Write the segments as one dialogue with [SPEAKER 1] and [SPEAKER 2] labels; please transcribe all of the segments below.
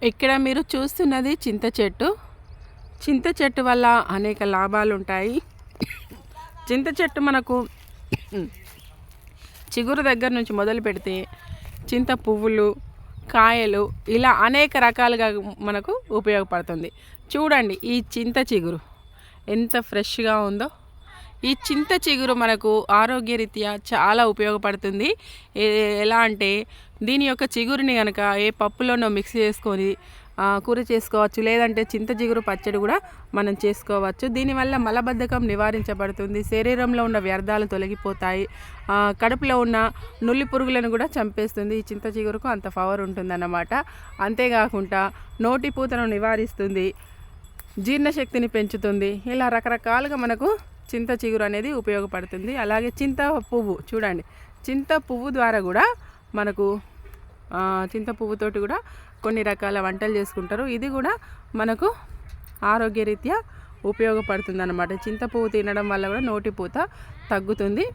[SPEAKER 1] ఇక్కడ మీరు చూస్తున్నది చింత చెట్టు. చింత చెట్టు వల్ల అనేక లాభాలు ఉంటాయి. చింత చెట్టు మనకు చిగురు దగ్గర నుంచి మొదలు పెడితే చింత పువ్వులు, కాయలు ఇలా అనేక రకాలుగా మనకు ఉపయోగపడుతుంది. చూడండి ఈ చింత చిగురు ఎంత ఫ్రెష్గా ఉందో. ఈ చింత చిగురు మనకు ఆరోగ్యరీత్యా చాలా ఉపయోగపడుతుంది. ఎలా అంటే దీని యొక్క చిగురుని కనుక ఏ పప్పులోనో మిక్స్ చేసుకొని కూర చేసుకోవచ్చు, లేదంటే చింత చిగురు పచ్చడి కూడా మనం చేసుకోవచ్చు. దీనివల్ల మలబద్ధకం నివారించబడుతుంది, శరీరంలో ఉన్న వ్యర్థాలు తొలగిపోతాయి, కడుపులో ఉన్న నుల్లి పురుగులను కూడా చంపేస్తుంది. ఈ చింత చిగురుకు అంత పవర్ ఉంటుందన్నమాట. అంతేకాకుండా నోటి పూతను నివారిస్తుంది, జీర్ణశక్తిని పెంచుతుంది. ఇలా రకరకాలుగా మనకు చింత చిగురు అనేది ఉపయోగపడుతుంది. అలాగే చింత పువ్వు చూడండి, చింత పువ్వు ద్వారా కూడా మనకు చింత పువ్వుతోటి కూడా కొన్ని రకాల వంటలు చేసుకుంటారు. ఇది కూడా మనకు ఆరోగ్యరీత్యా ఉపయోగపడుతుంది అన్నమాట. చింత పువ్వు తినడం వల్ల కూడా నోటి పూత తగ్గుతుంది,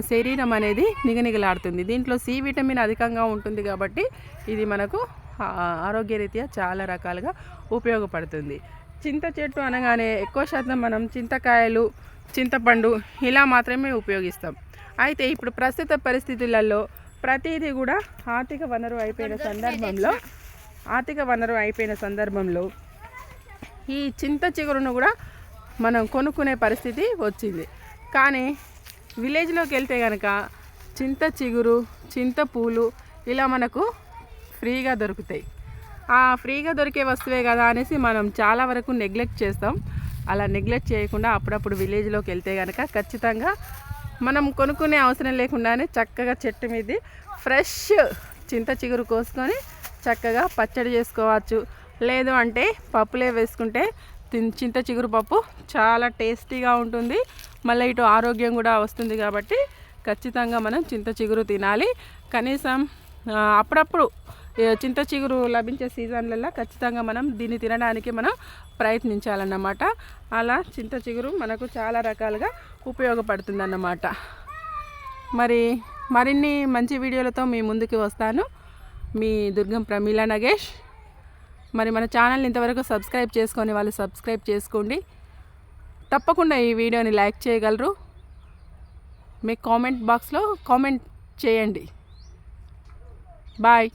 [SPEAKER 1] శరీరం అనేది నిగనిగలాడుతుంది. దీంట్లో సి విటమిన్ అధికంగా ఉంటుంది కాబట్టి ఇది మనకు ఆరోగ్యరీత్యా చాలా రకాలుగా ఉపయోగపడుతుంది. చింత చెట్టు అనగానే ఎక్కువ శాతం మనం చింతకాయలు, చింతపండు ఇలా మాత్రమే ఉపయోగిస్తాం. అయితే ఇప్పుడు ప్రస్తుత పరిస్థితులలో ప్రతిదీ కూడా ఆర్థిక వనరు అయిపోయిన సందర్భంలో ఈ చింత చిగురును కూడా మనం కొనుక్కునే పరిస్థితి వచ్చింది. కానీ విలేజ్లోకి వెళ్తే కనుక చింత చిగురు, చింత పూలు ఇలా మనకు ఫ్రీగా దొరుకుతాయి. ఫ్రీగా దొరికే వస్తువే కదా అనేసి మనం చాలా వరకు నెగ్లెక్ట్ చేస్తాం. అలా నెగ్లెక్ట్ చేయకుండా అప్పుడప్పుడు విలేజ్లోకి వెళ్తే కనుక ఖచ్చితంగా మనం కొనుక్కునే అవసరం లేకుండానే చక్కగా చెట్టు మీద ఫ్రెష్ చింత చిగురు కోసుకొని చక్కగా పచ్చడి చేసుకోవచ్చు. లేదు అంటే పప్పులే వేసుకుంటే చింత చిగురు పప్పు చాలా టేస్టీగా ఉంటుంది. మళ్ళీ ఇటు ఆరోగ్యం కూడా వస్తుంది. కాబట్టి ఖచ్చితంగా మనం చింత చిగురు తినాలి. కనీసం అప్పుడప్పుడు చింత చిగురు లభించే సీజన్లలో ఖచ్చితంగా మనం దీన్ని తినడానికి మనం ప్రయత్నించాలన్నమాట. అలా చింత చిగురు మనకు చాలా రకాలుగా ఉపయోగపడుతుందన్నమాట. మరిన్ని మంచి వీడియోలతో మీ ముందుకు వస్తాను. మీ దుర్గం ప్రమీల నగేష్. మన ఛానల్ని ఇంతవరకు సబ్స్క్రైబ్ చేసుకొని వాళ్ళు సబ్స్క్రైబ్ చేసుకోండి. తప్పకుండా ఈ వీడియోని లైక్ చేయగలరు. మీ కామెంట్ బాక్స్లో కామెంట్ చేయండి. బాయ్.